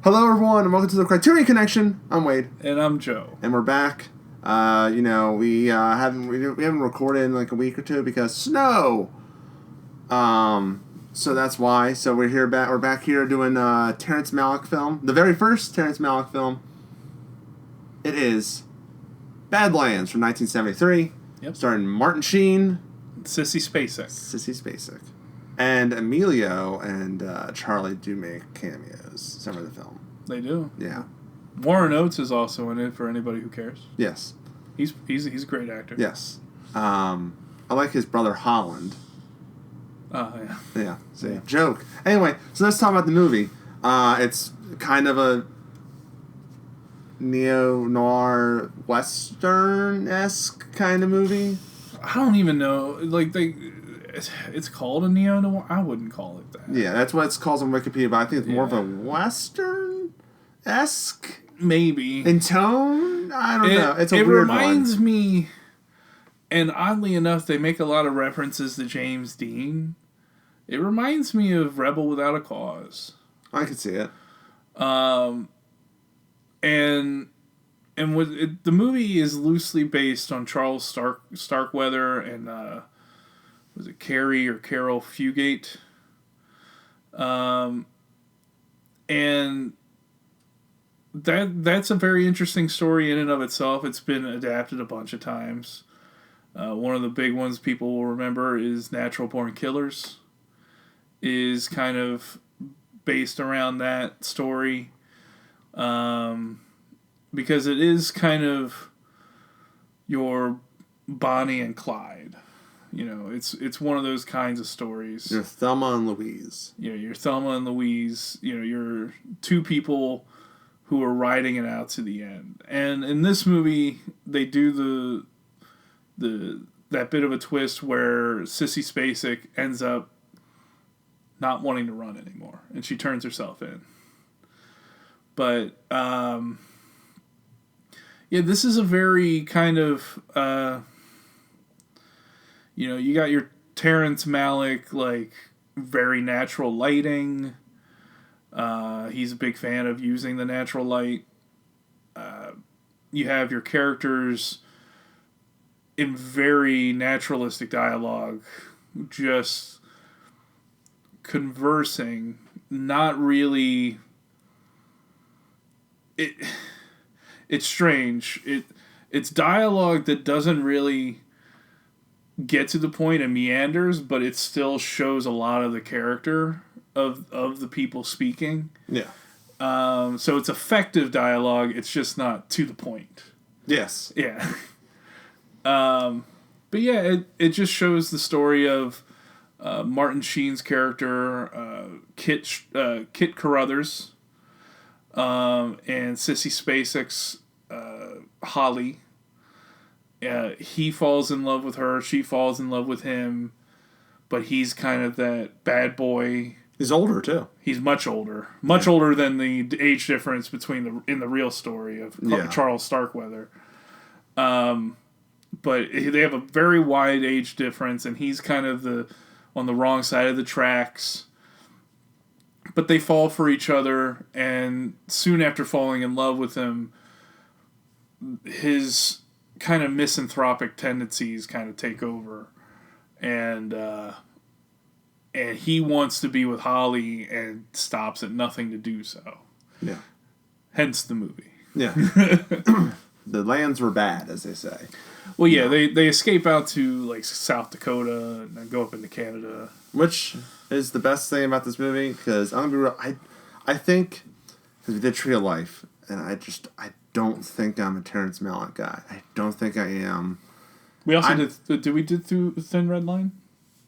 Hello, everyone, and welcome to the Criterion Connection. I'm Wade, and I'm Joe, and we're back. We haven't recorded in like a week or two because snow. So that's why. So we're back here doing Terrence Malick film, the very first Terrence Malick film. It is Badlands from 1973. Yep. Starring Martin Sheen, Sissy Spacek. And Emilio and Charlie do make cameos. Some of the film. They do. Yeah. Warren Oates is also in it for anybody who cares. Yes. He's a great actor. Yes. I like his brother Holland. Yeah. Yeah. See, joke. Anyway, so let's talk about the movie. It's kind of a neo-noir western-esque kind of movie. I don't even know. It's called a neo-noir. I wouldn't call it that. Yeah, that's what it's called on Wikipedia, but I think it's more of a western-esque. Maybe. In tone? I don't know. It's a weird one. It reminds me, and oddly enough, they make a lot of references to James Dean. It reminds me of Rebel Without a Cause. I could see it. And the movie is loosely based on Charles Starkweather and was it Carrie or Carol Fugate? And that's a very interesting story in and of itself. It's been adapted a bunch of times. One of the big ones people will remember is Natural Born Killers. Is kind of based around that story. Because it is kind of your Bonnie and Clyde. You know, it's one of those kinds of stories. Your Thelma and Louise. Yeah, your Thelma and Louise. You know, you're two people who are riding it out to the end. And in this movie, they do that bit of a twist where Sissy Spacek ends up not wanting to run anymore, and she turns herself in. But this is a very kind of you got your Terrence Malick, like, very natural lighting. He's a big fan of using the natural light. You have your characters in very naturalistic dialogue, just conversing, not really. It's strange. It's dialogue that doesn't really get to the point and meanders, but it still shows a lot of the character of the people speaking. Yeah. So it's effective dialogue. It's just not to the point. Yes. Yeah. But yeah, it just shows the story of Martin Sheen's character, Kit Carruthers, and Sissy Spacek's Holly. He falls in love with her. She falls in love with him. But he's kind of that bad boy. He's older, too. He's much older. Much older than the age difference between in the real story of Charles Starkweather. But they have a very wide age difference, and he's kind of on the wrong side of the tracks. But they fall for each other, and soon after falling in love with him, his kind of misanthropic tendencies kind of take over, and he wants to be with Holly and stops at nothing to do so. Yeah. Hence the movie. Yeah. The lands were bad, as they say. Well, yeah, they escape out to, like, South Dakota and then go up into Canada. Which is the best thing about this movie, because I'm going to be real, I think, because we did Tree of Life, and I don't think I'm a Terrence Malick guy. I don't think I am. We also did we through Thin Red Line?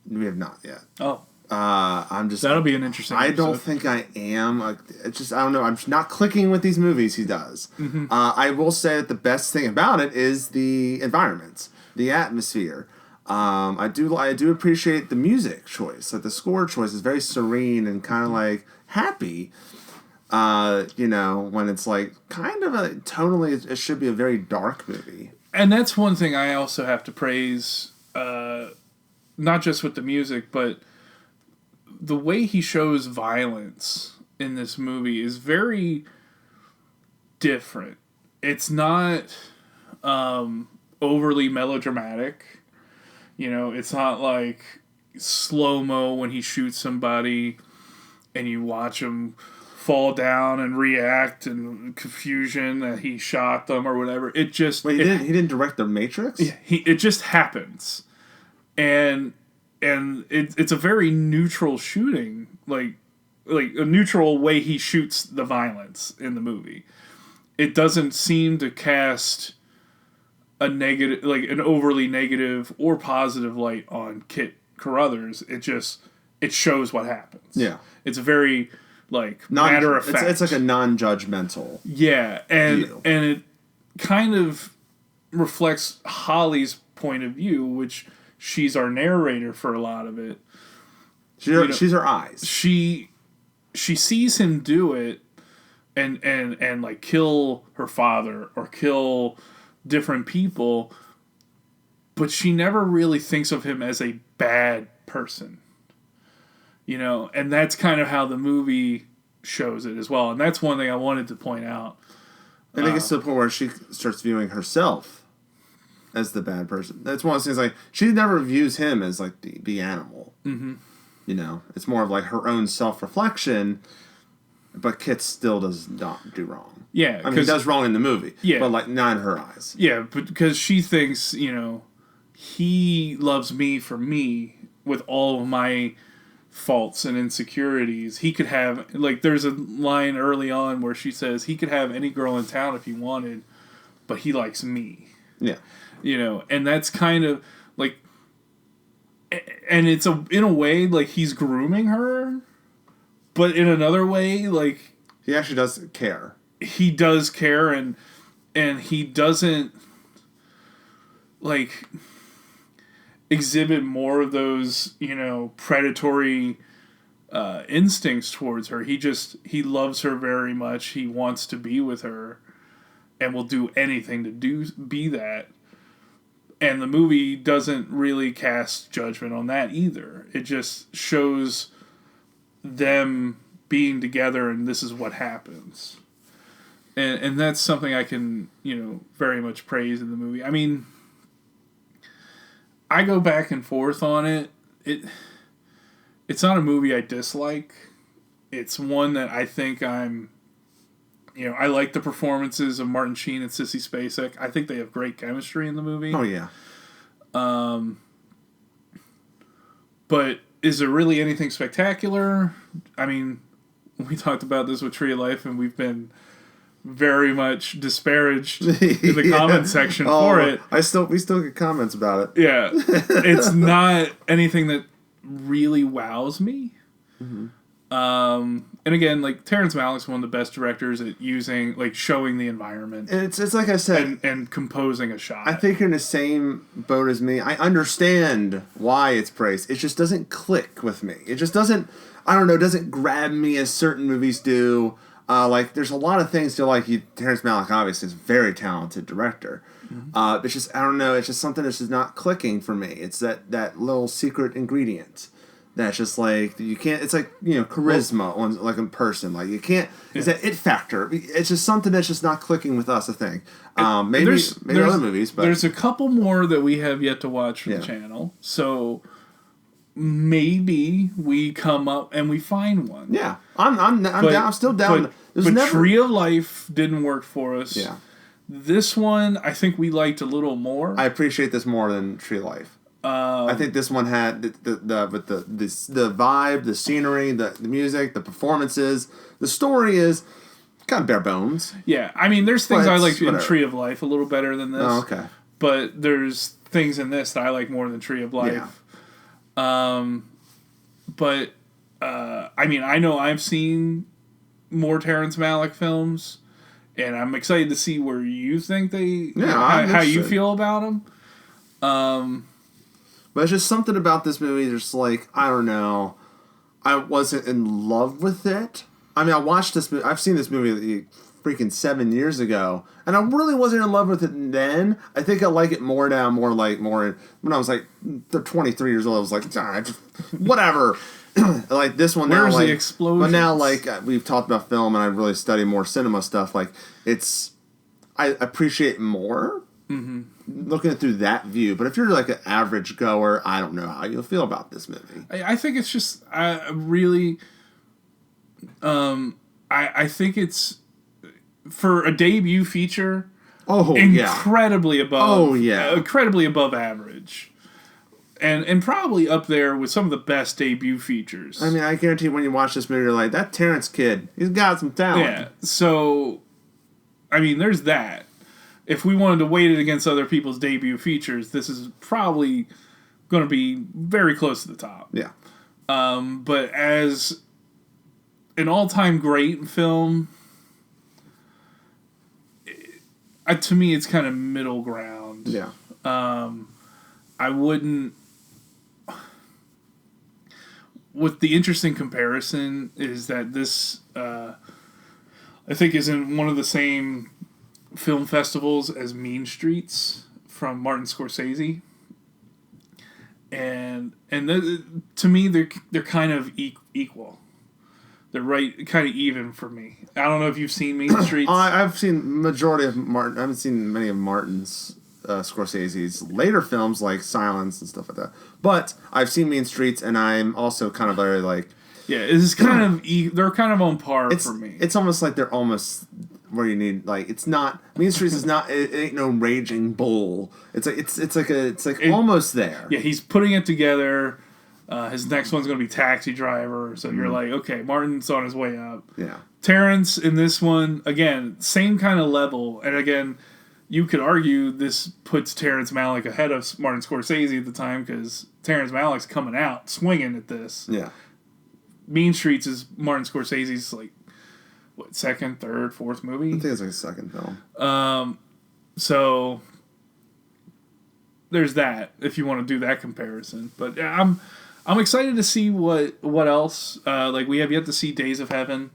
We have not yet. Oh. That'll be an interesting I episode. don't think I am. It's just, I don't know. I'm just not clicking with these movies he does. Mm-hmm. I will say that the best thing about it is the environment, the atmosphere. I do appreciate the music choice. Like, the score choice is very serene and kind of like happy. When it's like kind of tonally, it should be a very dark movie. And that's one thing I also have to praise, not just with the music, but the way he shows violence in this movie is very different. It's not overly melodramatic. You know, it's not like slow-mo when he shoots somebody and you watch him fall down and react and confusion that he shot them or whatever. It just... Wait, he didn't direct The Matrix? It just happens. And it's a very neutral shooting, like a neutral way he shoots the violence in the movie. It doesn't seem to cast a negative, like an overly negative or positive light on Kit Carruthers. It shows what happens. Yeah, it's a very matter of fact. It's like a non-judgmental. Yeah, view. And it kind of reflects Holly's point of view, which she's our narrator for a lot of it. She's her eyes. She sees him do it and like kill her father or kill different people, but she never really thinks of him as a bad person. You know, and that's kind of how the movie shows it as well. And that's one thing I wanted to point out. I think it's to the point where she starts viewing herself as the bad person. That's one of those things, like, she never views him as, like, the animal. Mm-hmm. You know? It's more of, like, her own self-reflection, but Kit still does not do wrong. Yeah. I mean, he does wrong in the movie. Yeah. But, like, not in her eyes. Yeah, but because she thinks, you know, he loves me for me with all of my faults and insecurities. He could have, like, there's a line early on where she says he could have any girl in town if he wanted, but he likes me. Yeah. You know, and that's kind of like, and it's in a way like he's grooming her, but in another way, like, he actually does care. He does care, and he doesn't like exhibit more of those, you know, predatory instincts towards her. He loves her very much. He wants to be with her and will do anything to be that. And the movie doesn't really cast judgment on that either. It just shows them being together and this is what happens. And that's something I can, you know, very much praise in the movie. I mean, I go back and forth on it. It's not a movie I dislike. It's one that I think I like the performances of Martin Sheen and Sissy Spacek. I think they have great chemistry in the movie. Oh, yeah. But is there really anything spectacular? I mean, we talked about this with Tree of Life, and we've been very much disparaged in the comment section for it. We still get comments about it. Yeah. It's not anything that really wows me. Mm-hmm. And again, like, Terrence Malick's one of the best directors at using, like, showing the environment. It's like I said, and composing a shot. I think you're in the same boat as me. I understand why it's praised. It just doesn't click with me. It just doesn't, I don't know, doesn't grab me as certain movies do. Like, there's a lot of things to like. Terrence Malick obviously is a very talented director. Mm-hmm. It's just, I don't know, it's just something that's just not clicking for me. It's that little secret ingredient. That's just like, you can't, it's like, you know, charisma on, like, in person. Like, you can't, it's that it factor. It's just something that's just not clicking with us, I think. Maybe other movies, but. There's a couple more that we have yet to watch from the channel. So maybe we come up and we find one. Yeah. I'm still down. But Tree of Life didn't work for us. Yeah. This one, I think we liked a little more. I appreciate this more than Tree of Life. I think this one had the vibe, the scenery, the music, the performances. The story is kind of bare bones. Yeah, I mean, there's things I like in Tree of Life a little better than this. Oh, okay. But there's things in this that I like more than Tree of Life. Yeah. But I mean, I know I've seen more Terrence Malick films, and I'm excited to see where you think how you feel about them. But it's just something about this movie, just like, I don't know, I wasn't in love with it. I mean, I watched this movie, I've seen this movie freaking 7 years ago, and I really wasn't in love with it then. I think I like it more now, when I was like 23 years old, I was like, just whatever. like this one Where's now, like the explosions? But now, like we've talked about film, and I really study more cinema stuff. Like I appreciate more looking at it through that view. But if you're like an average goer, I don't know how you'll feel about this movie. I think it's just really. I think it's for a debut feature. Oh, incredibly above. Oh, yeah. Incredibly above average. And probably up there with some of the best debut features. I mean, I guarantee when you watch this movie, you're like, that Terrence kid, he's got some talent. Yeah. So, I mean, there's that. If we wanted to weight it against other people's debut features, this is probably going to be very close to the top. Yeah. But as an all-time great film, to me, it's kind of middle ground. Yeah. I wouldn't. What the interesting comparison is that this, I think, is in one of the same film festivals as Mean Streets from Martin Scorsese, and to me they're kind of equal. They're kind of even for me. I don't know if you've seen Mean Streets. I've seen majority of Martin. I haven't seen many of Martin's Scorsese's later films like Silence and stuff like that. But I've seen Mean Streets, and I'm also kind of very like. Yeah, it's kind of they're kind of on par for me. It's almost like they're almost where you need like it's not Mean Streets is not it ain't no Raging Bull. It's like almost there. Yeah, he's putting it together. His next one's going to be Taxi Driver, so you're like, okay, Martin's on his way up. Yeah. Terrence in this one, again, same kind of level, and again, you could argue this puts Terrence Malick ahead of Martin Scorsese at the time because Terrence Malick's coming out swinging at this. Yeah. Mean Streets is Martin Scorsese's like what, second, third, fourth movie? I think it's like a second film. So there's that if you want to do that comparison. But I'm excited to see what else. Like we have yet to see Days of Heaven,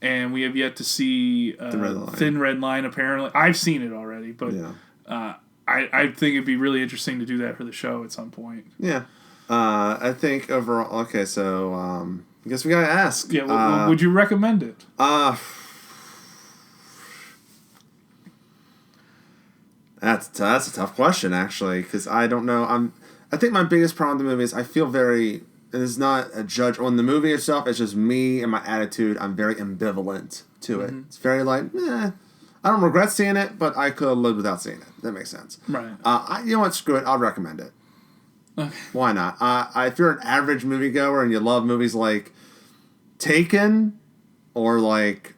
and we have yet to see Thin Red Line. Apparently, I've seen it already, but I think it'd be really interesting to do that for the show at some point. Yeah, I think overall. Okay, so I guess we gotta ask. Yeah, would you recommend it? That's a tough question actually, because I don't know. I think my biggest problem with the movie is I feel very. And it's not a judge on the movie itself. It's just me and my attitude. I'm very ambivalent to it. It's very like, I don't regret seeing it, but I could have lived without seeing it. That makes sense. Right. You know what? Screw it. I'll recommend it. Okay. Why not? If you're an average moviegoer and you love movies like Taken, or like,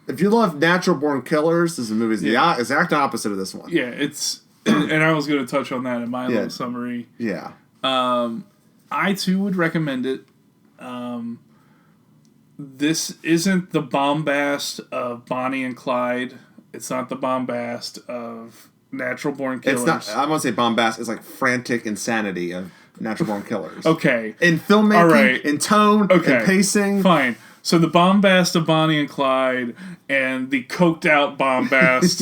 if you love Natural Born Killers, this movie is the exact opposite of this one. Yeah, it's, and I was going to touch on that in my little summary. Yeah. I too would recommend it. This isn't the bombast of Bonnie and Clyde. It's not the bombast of Natural Born Killers. It's not. I won't say bombast. It's like frantic insanity of Natural Born Killers. Okay. In filmmaking, in tone, in pacing. Fine. So the bombast of Bonnie and Clyde and the coked out bombast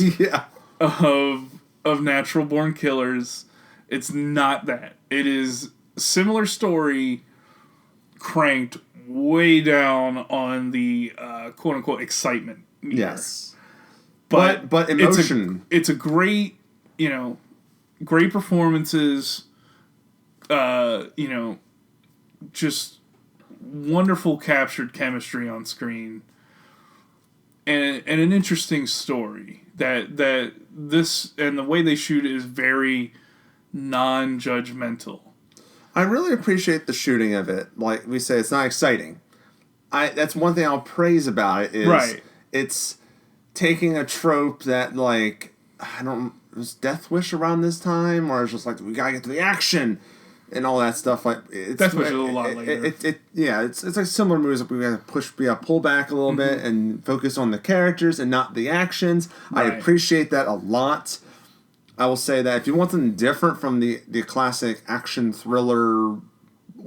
of Natural Born Killers. It's not that. It is similar story, cranked way down on the quote unquote excitement meter. Yes, but emotion. It's a great, great performances. Just wonderful captured chemistry on screen, and an interesting story that this and the way they shoot it is very non-judgmental. I really appreciate the shooting of it. Like we say, it's not exciting. That's one thing I'll praise about it is it's taking a trope that was Death Wish around this time, or it's just like we gotta get to the action and all that stuff. Like Death Wish is a lot later. It's like similar movies. We gotta pull back a little bit and focus on the characters and not the actions. Right. I appreciate that a lot. I will say that if you want something different from the classic action thriller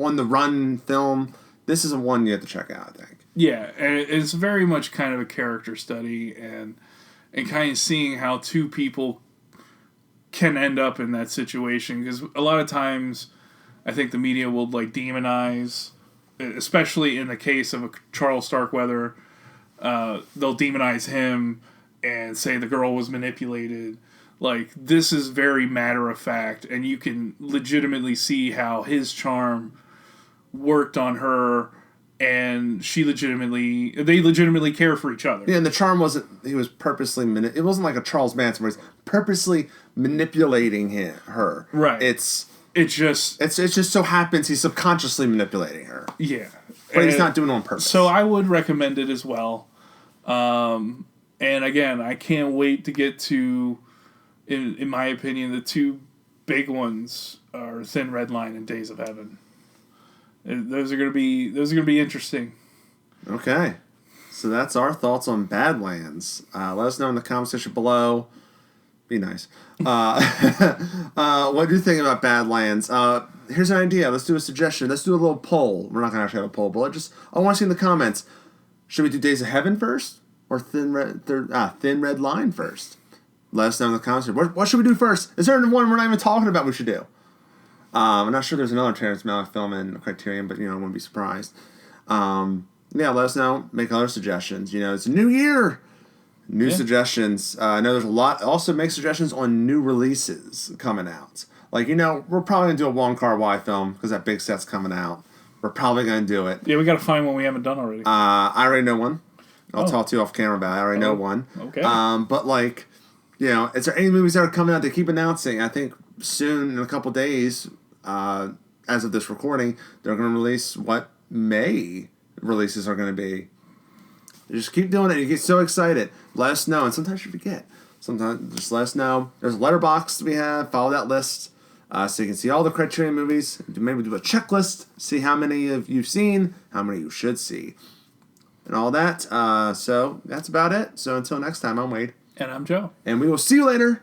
on the run film, this is one you have to check out, I think. Yeah, and it's very much kind of a character study and kind of seeing how two people can end up in that situation. Because a lot of times I think the media will demonize especially in the case of a Charles Starkweather, they'll demonize him and say the girl was manipulated. Like, this is very matter of fact, and you can legitimately see how his charm worked on her, and they legitimately care for each other. Yeah, and the charm wasn't, he was purposely, it wasn't like a Charles Manson where he's purposely manipulating her. Right. It just so happens he's subconsciously manipulating her. Yeah. But he's not doing it on purpose. So I would recommend it as well. And again, I can't wait to get to, in my opinion, the two big ones are Thin Red Line and Days of Heaven. Those are gonna be interesting. Okay. So that's our thoughts on Badlands. Let us know in the comment section below. Be nice. What do you think about Badlands? Here's an idea. Let's do a suggestion. Let's do a little poll. We're not going to actually have a poll, but I want to see in the comments. Should we do Days of Heaven first or Thin Red Line first? Let us know in the comments. What should we do first? Is there one we're not even talking about we should do? I'm not sure there's another Terrence Malick film in Criterion, but, I wouldn't be surprised. Yeah, let us know. Make other suggestions. It's a new year. New suggestions. I know there's a lot. Also, make suggestions on new releases coming out. Like, we're probably going to do a Wong Kar-wai film because that big set's coming out. We're probably going to do it. Yeah, we got to find one we haven't done already. I already know one. I'll talk to you off camera about it. I already know one. Okay. But, like, is there any movies that are coming out? They keep announcing. I think soon, in a couple days, as of this recording, they're going to release what May releases are going to be. You just keep doing it. You get so excited. Let us know. And sometimes you forget. Sometimes just let us know. There's a letterbox we have. Follow that list so you can see all the Criterion movies. Maybe do a checklist. See how many of you've seen. How many you should see. And all that. So that's about it. So until next time, I'm Wade. And I'm Joe. And we will see you later.